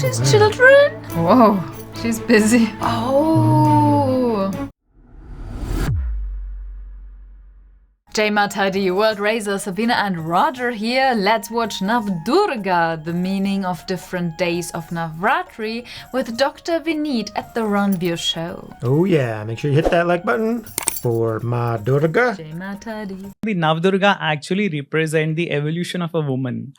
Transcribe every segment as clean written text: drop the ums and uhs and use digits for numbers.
she's children? Whoa, she's busy. Oh. Jai Mata Di, World Razor, Sabina and Roger here. Let's watch Navdurga, the meaning of different days of Navratri, with Dr Vineet at the Ranveer Show. Oh yeah, make sure you hit that like button for Maa Durga. Jai Mata Di. The Navdurga actually represent the evolution of a woman,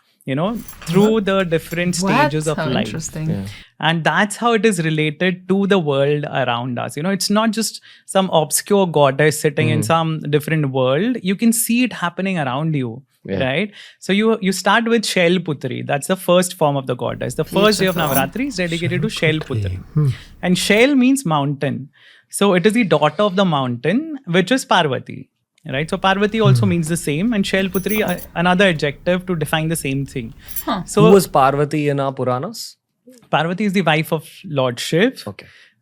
through the different stages of life. Interesting. Yeah. And that's how it is related to the world around us. It's not just some obscure goddess sitting in some different world. You can see it happening around you, right? So you start with Shail Putri. That's the first form of the goddess. The first day of Navratri is dedicated to Shail Putri. And Shail means mountain. So it is the daughter of the mountain, which is Parvati. Right, so Parvati also means the same, and Shail Putri another adjective to define the same thing. So who was Parvati in our Puranas? Parvati is the wife of Lord Shiva,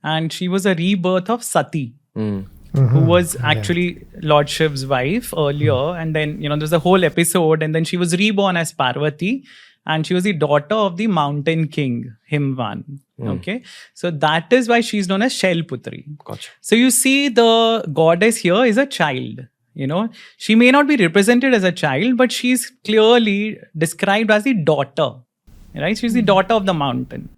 and she was a rebirth of Sati, who was actually Lord Shiva's wife earlier, and then there's a whole episode, and then she was reborn as Parvati, and she was the daughter of the mountain king Himvan. Okay, so that is why she's known as Shail Putri. Gotcha. So you see, the goddess here is a child. She may not be represented as a child, but she's clearly described as the daughter, right? She's the daughter of the mountain.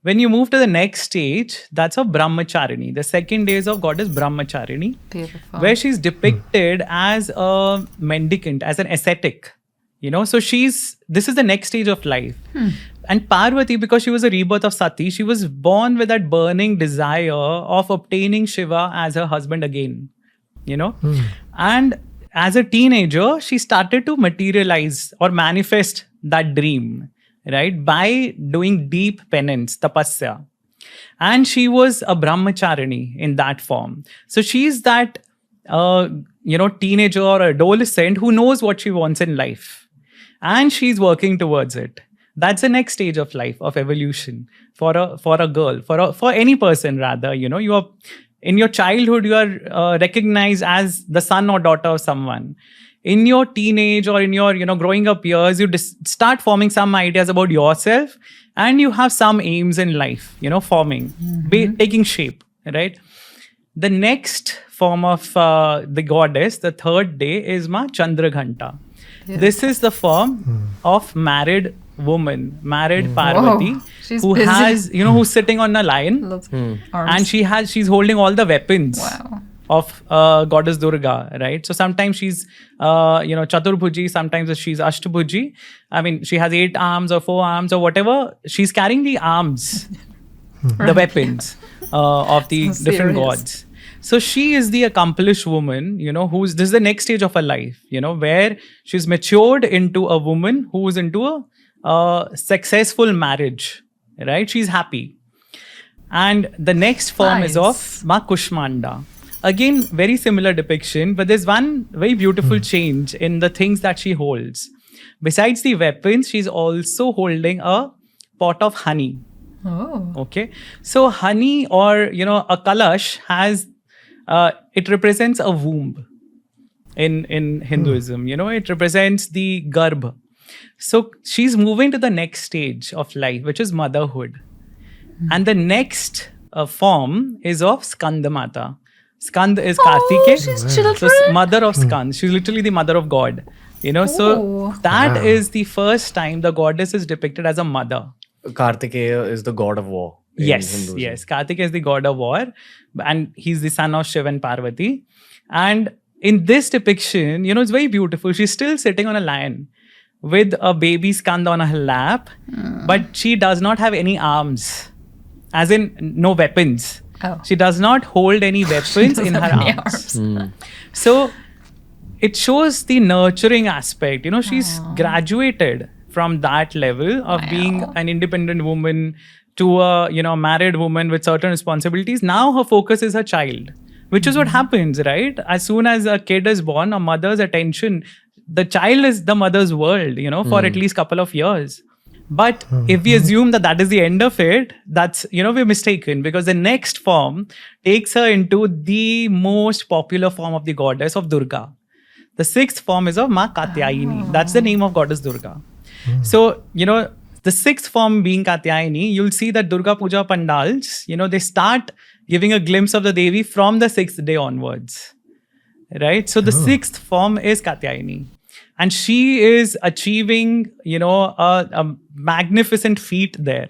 When you move to the next stage, that's of Brahmacharini. The second day is of goddess Brahmacharini, Beautiful. where she's depicted as a mendicant, as an ascetic. So this is the next stage of life. And Parvati, because she was a rebirth of Sati, she was born with that burning desire of obtaining Shiva as her husband again. And as a teenager, she started to materialize or manifest that dream, right, by doing deep penance, tapasya. And she was a brahmacharini in that form. So she's that, teenager or adolescent who knows what she wants in life. And she's working towards it. That's the next stage of life, of evolution for a girl, for any person rather. You are in your childhood, you are recognized as the son or daughter of someone. In your teenage or in your growing up years, you start forming some ideas about yourself, and you have some aims in life, forming, taking shape, right? The next form of the goddess, the third day, is Maa Chandraghanta. This is the form of married woman, married Parvati, who busy. has, who's sitting on a lion, and she's holding all the weapons of goddess Durga, right? So sometimes she's, Chaturbhuji, sometimes she's Ashtabhuji. I mean, she has 8 arms or 4 arms or whatever. She's carrying the arms, the weapons of the different gods. So she is the accomplished woman, this is the next stage of her life, where she's matured into a woman who is into a successful marriage, right? She's happy. And the next form is of Maa Kushmanda. Again, very similar depiction, but there's one very beautiful change in the things that she holds. Besides the weapons, she's also holding a pot of honey. Oh. Okay. So honey, or, a kalash has, it represents a womb in Hinduism. It represents the garbh. So she's moving to the next stage of life, which is motherhood. And the next form is of Skandamata. Skand is Kartikeya. She's children. So mother of Skand. She's literally the mother of God. So that is the first time the goddess is depicted as a mother. Kartikeya is the god of war. Yes. Kartikeya is the god of war, and he's the son of Shiva and Parvati. And in this depiction, it's very beautiful. She's still sitting on a lion with a baby Skand on her lap, but she does not have any arms, as in no weapons. She does not hold any weapons in her arms. So it shows the nurturing aspect. She's graduated from that level of being an independent woman to a married woman with certain responsibilities. Now her focus is her child, which is what happens, right? As soon as a kid is born, a mother's attention, the child is the mother's world, for at least couple of years. But if we assume that is the end of it, that's, we're mistaken, because the next form takes her into the most popular form of the goddess of Durga. The 6th form is of Maa Katyayini. That's the name of goddess Durga. So, The sixth form being Katyayani, you'll see that Durga Puja pandals, they start giving a glimpse of the Devi from the sixth day onwards. Right? So the sixth form is Katyayani. And she is achieving, a magnificent feat there.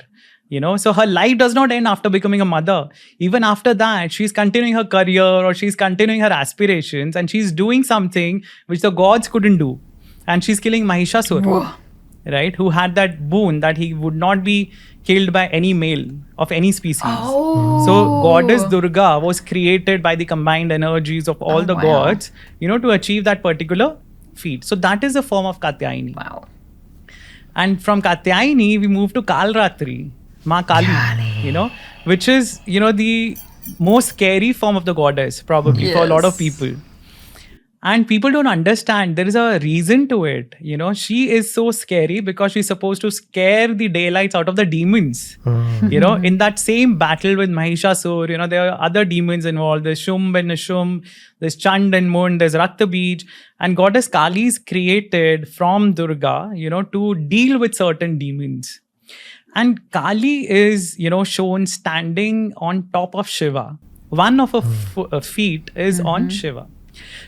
So her life does not end after becoming a mother. Even after that, she's continuing her career or she's continuing her aspirations and she's doing something which the gods couldn't do. And she's killing Mahishasura, right? Who had that boon that he would not be killed by any male of any species. Oh. So goddess Durga was created by the combined energies of all the gods, to achieve that particular feat. So that is a form of Katyayani. Wow. And from Katyayani, we move to Kalratri, Maa Kali, which is, the most scary form of the goddess, probably for a lot of people. And people don't understand. There is a reason to it. She is so scary because she's supposed to scare the daylights out of the demons. In that same battle with Mahishasur, there are other demons involved. There's Shumb and Nishumb, there's Chand and Mund, there's Raktabij. And goddess Kali is created from Durga, to deal with certain demons. And Kali is, shown standing on top of Shiva. One of her feet is on Shiva.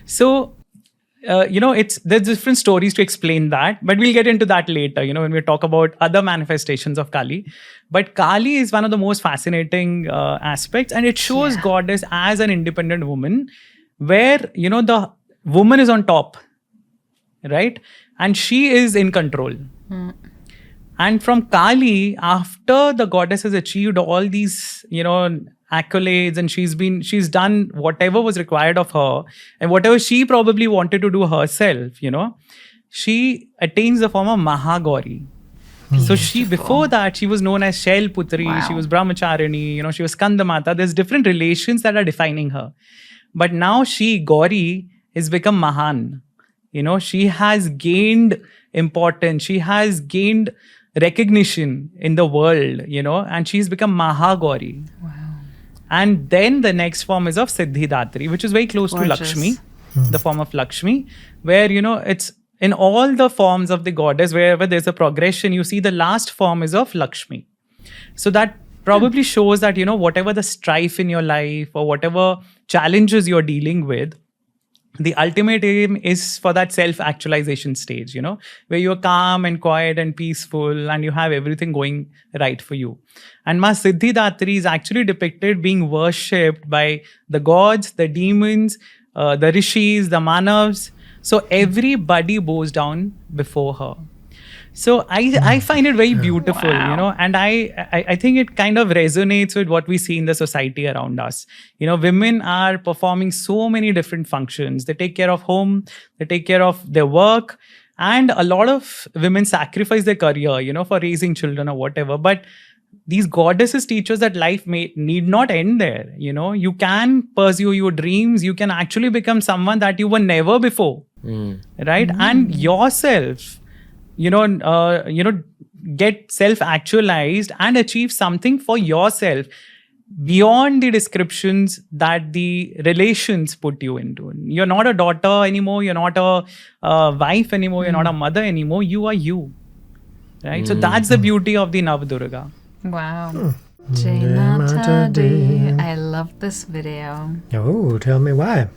So, there's different stories to explain that, but we'll get into that later, when we talk about other manifestations of Kali. But Kali is one of the most fascinating aspects, and it shows goddess as an independent woman, where, the woman is on top, right? And she is in control. And from Kali, after the goddess has achieved all these, accolades, and she's done whatever was required of her and whatever she probably wanted to do herself, she attains the form of Mahagauri. So before that, she was known as Shail Putri, she was Brahmacharini, she was Skandamata. There's different relations that are defining her. But now Gauri, has become Mahan. She has gained importance. She has gained recognition in the world, and she's become Mahagauri. Wow. And then the next form is of Siddhidatri, which is very close to Lakshmi, the form of Lakshmi, where, it's in all the forms of the goddess, wherever there's a progression, you see the last form is of Lakshmi. So that probably shows that, whatever the strife in your life or whatever challenges you're dealing with, the ultimate aim is for that self-actualization stage, where you're calm and quiet and peaceful and you have everything going right for you. And Maa Siddhidatri is actually depicted being worshipped by the gods, the demons, the rishis, the manavs. So everybody bows down before her. So I find it very beautiful, and I think it kind of resonates with what we see in the society around us. Women are performing so many different functions. They take care of home, they take care of their work, and a lot of women sacrifice their career, for raising children or whatever. But these goddesses teach us that life need not end there. You can pursue your dreams. You can actually become someone that you were never before, right? And yourself, get self-actualized and achieve something for yourself beyond the descriptions that the relations put you into. You're not a daughter anymore. You're not a wife anymore. You're not a mother anymore. You are you, right? So that's the beauty of the Navdurga. Wow. Jai Mata Di. I love this video. Oh, tell me why.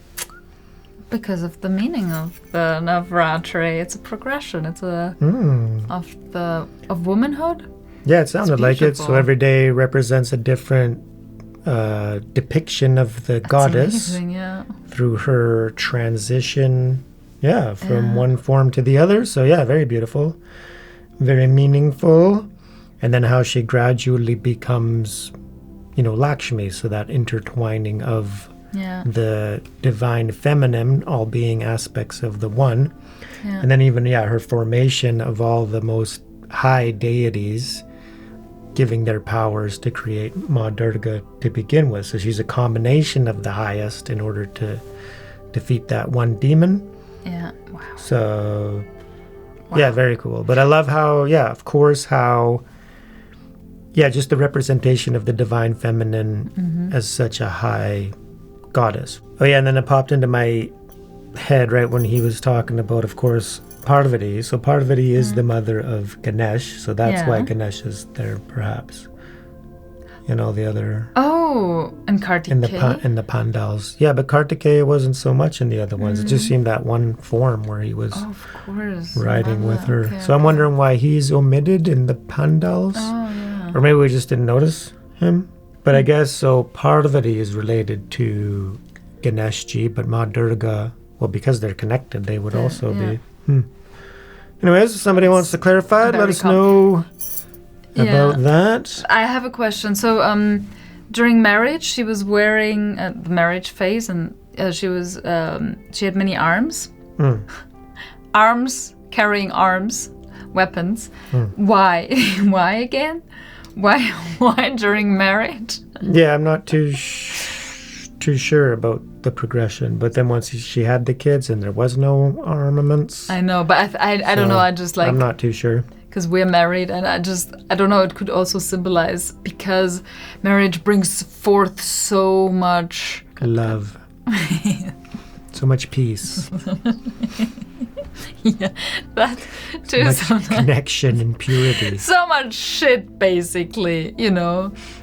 Because of the meaning of the Navratri. It's a progression. It's of womanhood. Yeah, it sounded like it. So every day represents a different depiction of the goddess. Amazing, through her transition, from one form to the other. So very beautiful, very meaningful. And then how she gradually becomes, Lakshmi. So that intertwining of the divine feminine, all being aspects of the one. And then even, her formation of all the most high deities giving their powers to create Maa Durga to begin with. So she's a combination of the highest in order to defeat that one demon. Yeah, wow. So, very cool. But I love how, of course, how, just the representation of the divine feminine as such a high goddess. Oh yeah, and then it popped into my head right when he was talking about, of course, Parvati. So Parvati is the mother of Ganesh. So that's why Yeah. Ganesh is there, perhaps. In all the other Oh, and in the Kartikeya? in the Pandals. Yeah, but Kartikeya wasn't so much in the other ones. It just seemed that one form where he was Oh, of course. riding with her. Okay, So I'm okay. wondering why he's omitted in the Pandals. Oh, yeah. Or maybe we just didn't notice him. But I guess so Parvati is related to Ganeshji, but Maa Durga, well, because they're connected, they would also be. Anyways, if somebody wants to clarify, let very us know about that. I have a question. So, during marriage, she was wearing the marriage phase, and she had many arms. Arms, carrying arms, weapons. Why? Why again? Why during marriage? Yeah, I'm not too sure about the progression. But then once she had the kids and there was no armaments, I know, but I don't know. I just like, I'm not too sure. because we're married, and I don't know. It could also symbolize, because marriage brings forth so much Love. So much peace. Yeah, that too. Much Sometimes. connection and purity. So much shit, basically,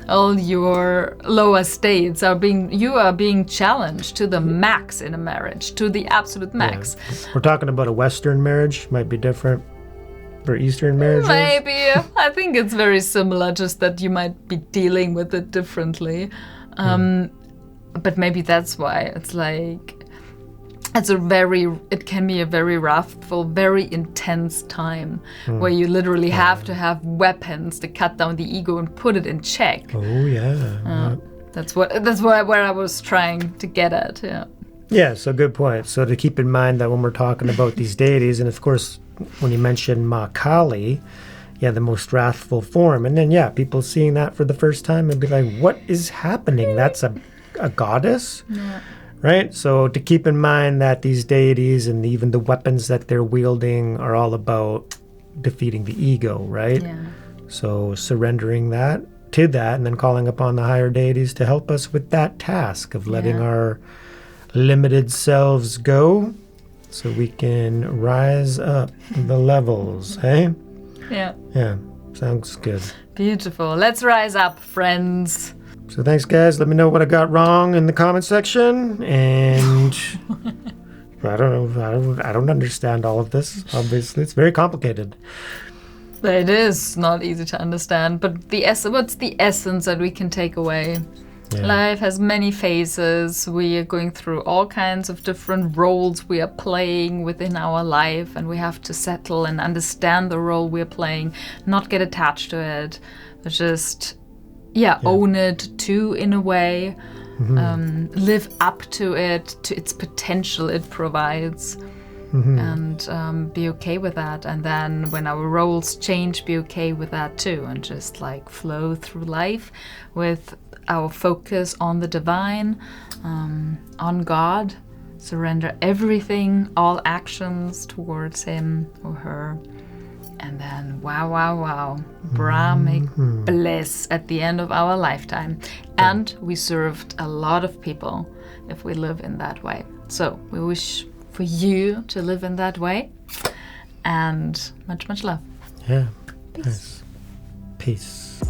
all your lower states you are being challenged to the max in a marriage, to the absolute max. We're talking about a Western marriage. Might be different for Eastern marriages. Maybe. I think it's very similar, just that you might be dealing with it differently. But maybe that's why it's like, it can be a very wrathful, very intense time where you literally have to have weapons to cut down the ego and put it in check. Oh yeah. That's where I was trying to get at. Yeah. Yeah, so good point. So to keep in mind that when we're talking about these deities, and of course when you mention Ma Kali, the most wrathful form, and then people seeing that for the first time and be like, what is happening? That's a goddess? Yeah. Right? So to keep in mind that these deities and even the weapons that they're wielding are all about defeating the ego, right? Yeah. So surrendering that to that and then calling upon the higher deities to help us with that task of letting our limited selves go so we can rise up the levels, hey? Yeah. Yeah, sounds good. Beautiful. Let's rise up, friends. So thanks, guys. Let me know what I got wrong in the comment section. And I don't know. I don't understand all of this. Obviously, it's very complicated. It is not easy to understand, but what's the essence that we can take away? Yeah. Life has many phases. We are going through all kinds of different roles we are playing within our life, and we have to settle and understand the role we're playing, not get attached to it, but just own it too, in a way. Live up to it, to its potential it provides, and be okay with that. And then when our roles change, be okay with that too, and just like flow through life with our focus on the divine, on God, surrender everything, all actions towards him or her. And then, wow, Brahmic bliss at the end of our lifetime. And we served a lot of people if we live in that way. So we wish for you to live in that way. And much, much love. Yeah. Peace. Nice. Peace.